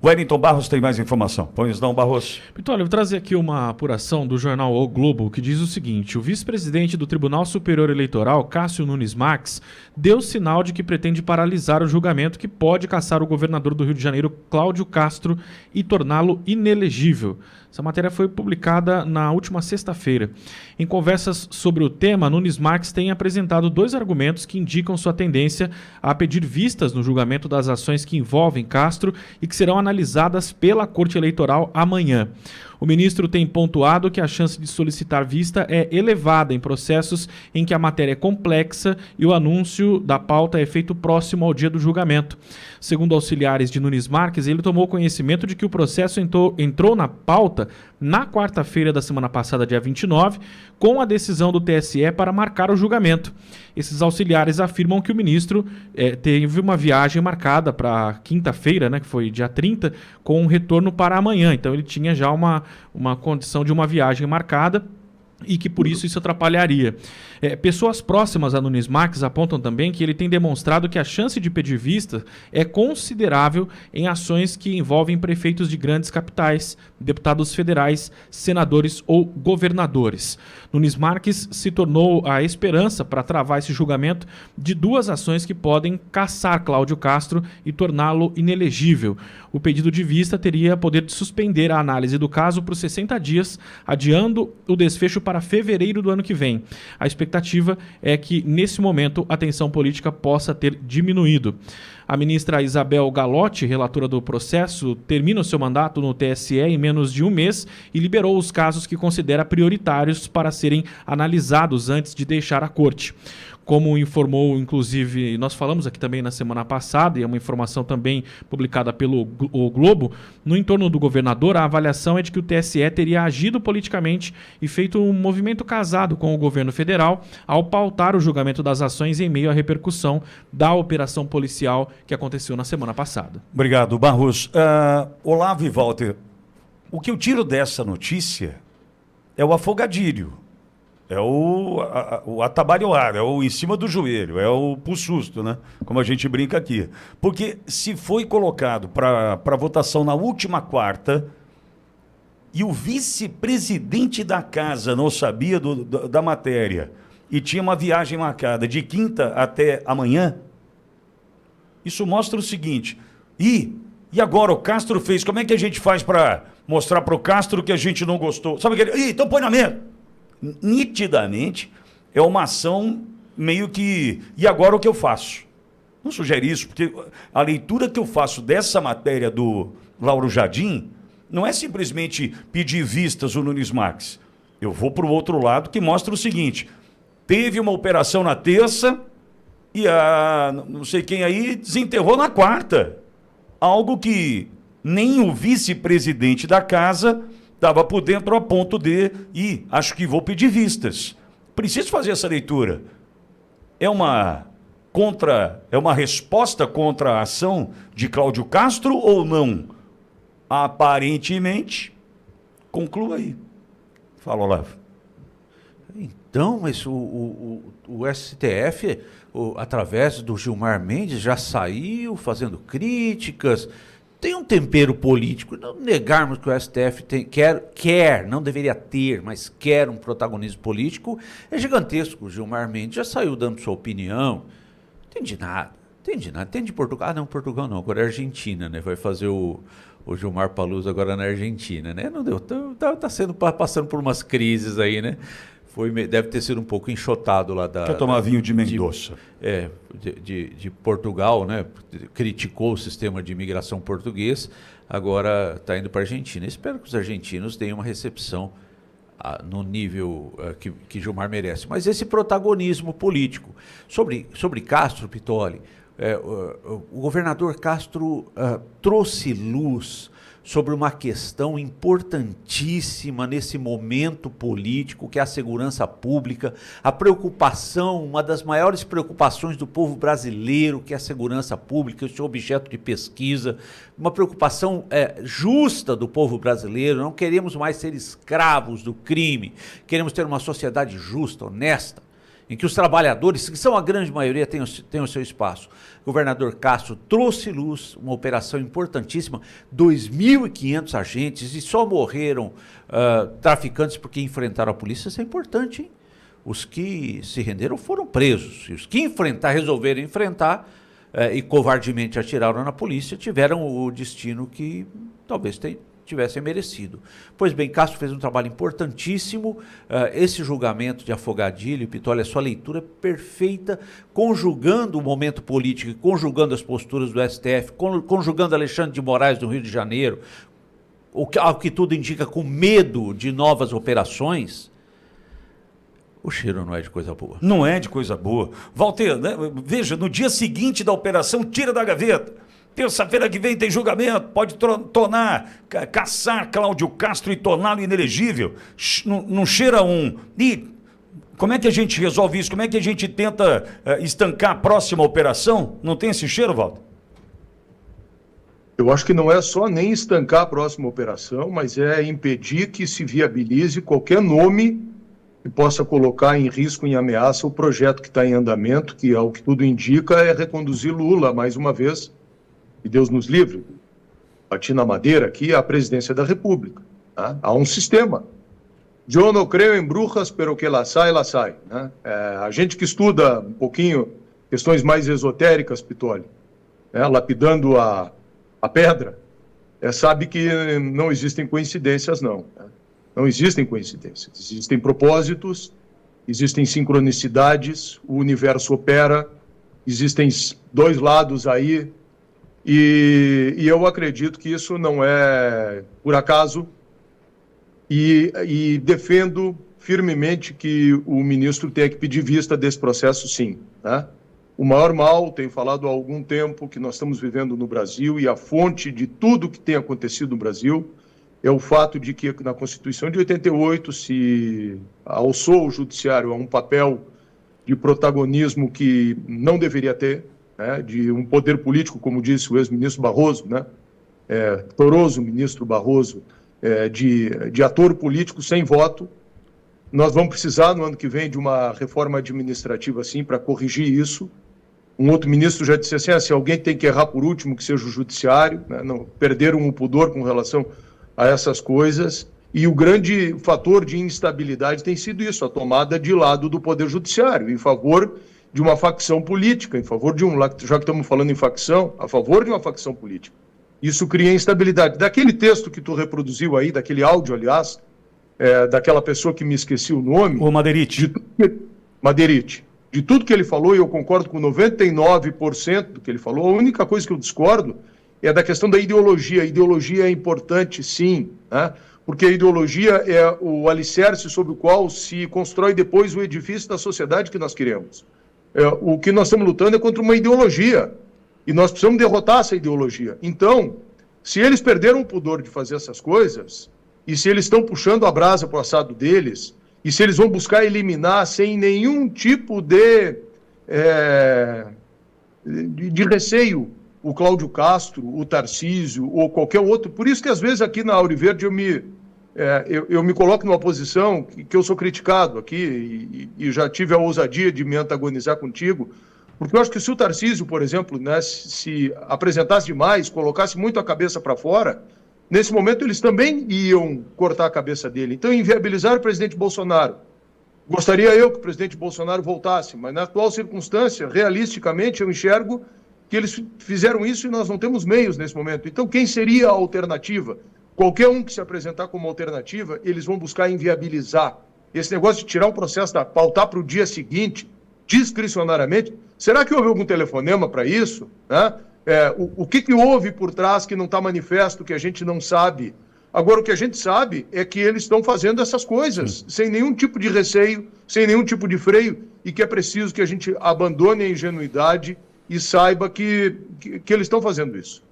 Wellington Barros tem mais informação. Pois não, Barros. Pitoli, eu vou trazer aqui uma apuração do jornal O Globo que diz o seguinte: o vice-presidente do Tribunal Superior Eleitoral, Cássio Nunes Marques, deu sinal de que pretende paralisar o julgamento que pode cassar o governador do Rio de Janeiro, Cláudio Castro, e torná-lo inelegível. Essa matéria foi publicada na última sexta-feira. Em conversas sobre o tema, Nunes Marques tem apresentado 2 argumentos que indicam sua tendência a pedir vistas no julgamento das ações que envolvem Castro e que serão analisadas pela Corte Eleitoral amanhã. O ministro tem pontuado que a chance de solicitar vista é elevada em processos em que a matéria é complexa e o anúncio da pauta é feito próximo ao dia do julgamento. Segundo auxiliares de Nunes Marques, ele tomou conhecimento de que o processo entrou na pauta na quarta-feira da semana passada, dia 29, com a decisão do TSE para marcar o julgamento. Esses auxiliares afirmam que o ministro teve uma viagem marcada para quinta-feira, né, que foi dia 30, com um retorno para amanhã. Então ele tinha já uma condição de uma viagem marcada e que por isso atrapalharia. Pessoas próximas a Nunes Marques apontam também que ele tem demonstrado que a chance de pedir vista é considerável em ações que envolvem prefeitos de grandes capitais, deputados federais, senadores ou governadores. Nunes Marques se tornou a esperança para travar esse julgamento de 2 ações que podem cassar Cláudio Castro e torná-lo inelegível. O pedido de vista teria poder de suspender a análise do caso por 60 dias, adiando o desfecho para fevereiro do ano que vem. A expectativa é que, nesse momento, a tensão política possa ter diminuído. A ministra Isabel Galotti, relatora do processo, termina o seu mandato no TSE em menos de um mês e liberou os casos que considera prioritários para serem analisados antes de deixar a corte. Como informou, inclusive, nós falamos aqui também na semana passada, e é uma informação também publicada pelo O Globo, no entorno do governador, a avaliação é de que o TSE teria agido politicamente e feito um movimento casado com o governo federal ao pautar o julgamento das ações em meio à repercussão da operação policial que aconteceu na semana passada. Obrigado, Barros. Olavo e Walter, o que eu tiro dessa notícia é o afogadilho. É o atabalhoar, é o em cima do joelho, é o pro susto, né? Como a gente brinca aqui. Porque se foi colocado para votação na última quarta e o vice-presidente da casa não sabia da matéria e tinha uma viagem marcada de quinta até amanhã, isso mostra o seguinte: e agora o Castro fez, como é que a gente faz para mostrar para o Castro que a gente não gostou? Sabe aquele, então põe na mesa. Nitidamente é uma ação meio que... E agora o que eu faço? Não sugere isso, porque a leitura que eu faço dessa matéria do Lauro Jardim não é simplesmente pedir vistas o Nunes Marques. Eu vou para o outro lado que mostra o seguinte: teve uma operação na terça e a não sei quem aí desenterrou na quarta. Algo que nem o vice-presidente da casa estava por dentro a ponto de ir, acho que vou pedir vistas. Preciso fazer essa leitura. É uma resposta contra a ação de Cláudio Castro ou não? Aparentemente, conclua aí. Fala, Olavo. Então, mas o STF, através do Gilmar Mendes, já saiu fazendo críticas. Tem um tempero político. Não negarmos que o STF quer, não deveria ter, mas quer um protagonismo político, é gigantesco. O Gilmar Mendes já saiu dando sua opinião. Entende nada. Entende Portugal? Ah, não, Portugal não, agora é Argentina, né? Vai fazer o Gilmar Paluso agora na Argentina, né? Não deu, tá passando por umas crises aí, né? Deve ter sido um pouco enxotado lá da... Quer tomar vinho de Mendoza. De Portugal, né? Criticou o sistema de imigração português, agora está indo para a Argentina. Espero que os argentinos tenham uma recepção no nível que Gilmar merece. Mas esse protagonismo político. Sobre Castro, Pitoli, o governador Castro trouxe luz sobre uma questão importantíssima nesse momento político, que é a segurança pública, a preocupação, uma das maiores preocupações do povo brasileiro, que é a segurança pública, isso é objeto de pesquisa, uma preocupação justa do povo brasileiro. Não queremos mais ser escravos do crime, queremos ter uma sociedade justa, honesta. em que os trabalhadores, que são a grande maioria, têm o seu espaço. O governador Cássio trouxe luz, uma operação importantíssima, 2.500 agentes, e só morreram traficantes porque enfrentaram a polícia. Isso é importante, hein? Os que se renderam foram presos, e os que resolveram enfrentar e covardemente atiraram na polícia tiveram o destino que talvez tivessem merecido. Pois bem, Cássio fez um trabalho importantíssimo. Esse julgamento de Afogadilho e Pitoli, a sua leitura é perfeita, conjugando o momento político, conjugando as posturas do STF, conjugando Alexandre de Moraes do Rio de Janeiro, ao que tudo indica, com medo de novas operações. O cheiro não é de coisa boa. Não é de coisa boa. Walter, né? Veja, no dia seguinte da operação, tira da gaveta. Terça-feira que vem tem julgamento, pode caçar Cláudio Castro e torná-lo inelegível. Não cheira um. E como é que a gente resolve isso? Como é que a gente tenta estancar a próxima operação? Não tem esse cheiro, Walter? Eu acho que não é só nem estancar a próxima operação, mas é impedir que se viabilize qualquer nome que possa colocar em risco, em ameaça, o projeto que está em andamento, que, ao que tudo indica, é reconduzir Lula, mais uma vez, e Deus nos livre, bati na madeira aqui, à presidência da República. Tá? Há um sistema. Eu não creio em bruxas, pero que la sai, né? A gente que estuda um pouquinho questões mais esotéricas, Pitoli, né? Lapidando a pedra, sabe que não existem coincidências, não. Né? Não existem coincidências, existem propósitos, existem sincronicidades, o universo opera, existem dois lados aí, e eu acredito que isso não é por acaso, e defendo firmemente que o ministro tenha que pedir vista desse processo, sim. Né? O maior mal, tenho falado há algum tempo, que nós estamos vivendo no Brasil, e a fonte de tudo que tem acontecido no Brasil é o fato de que na Constituição de 88 se alçou o judiciário a um papel de protagonismo que não deveria ter, né, de um poder político, como disse o ex-ministro Barroso, né, torroso ministro Barroso, de ator político sem voto. Nós vamos precisar, no ano que vem, de uma reforma administrativa assim, para corrigir isso. Um outro ministro já disse assim, se alguém tem que errar por último, que seja o judiciário, né, não, perderam o pudor com relação a essas coisas, e o grande fator de instabilidade tem sido isso, a tomada de lado do Poder Judiciário, em favor de uma facção política, em favor de já que estamos falando em facção, a favor de uma facção política. Isso cria instabilidade. Daquele texto que tu reproduziu aí, daquele áudio, aliás, daquela pessoa que me esqueci o nome... O Maderite. Maderite. De tudo que ele falou, e eu concordo com 99% do que ele falou, a única coisa que eu discordo é da questão da ideologia. A ideologia é importante, sim, né? Porque a ideologia é o alicerce sobre o qual se constrói depois o edifício da sociedade que nós queremos. O que nós estamos lutando é contra uma ideologia, e nós precisamos derrotar essa ideologia. Então, se eles perderam o pudor de fazer essas coisas, e se eles estão puxando a brasa para o assado deles, e se eles vão buscar eliminar sem nenhum tipo de receio o Cláudio Castro, o Tarcísio ou qualquer outro. Por isso que às vezes aqui na Auriverde eu me coloco numa posição que eu sou criticado aqui e já tive a ousadia de me antagonizar contigo, porque eu acho que se o Tarcísio, por exemplo, né, se apresentasse demais, colocasse muito a cabeça para fora, nesse momento eles também iam cortar a cabeça dele. Então, inviabilizar o presidente Bolsonaro. Gostaria eu que o presidente Bolsonaro voltasse, mas na atual circunstância, realisticamente, eu enxergo que eles fizeram isso e nós não temos meios nesse momento. Então, quem seria a alternativa? Qualquer um que se apresentar como alternativa, eles vão buscar inviabilizar. Esse negócio de tirar o processo da pautar para o dia seguinte, discricionariamente, será que houve algum telefonema para isso? Né? O que houve por trás que não está manifesto, que a gente não sabe? Agora, o que a gente sabe é que eles estão fazendo essas coisas, sem nenhum tipo de receio, sem nenhum tipo de freio, e que é preciso que a gente abandone a ingenuidade e saiba que eles estão fazendo isso.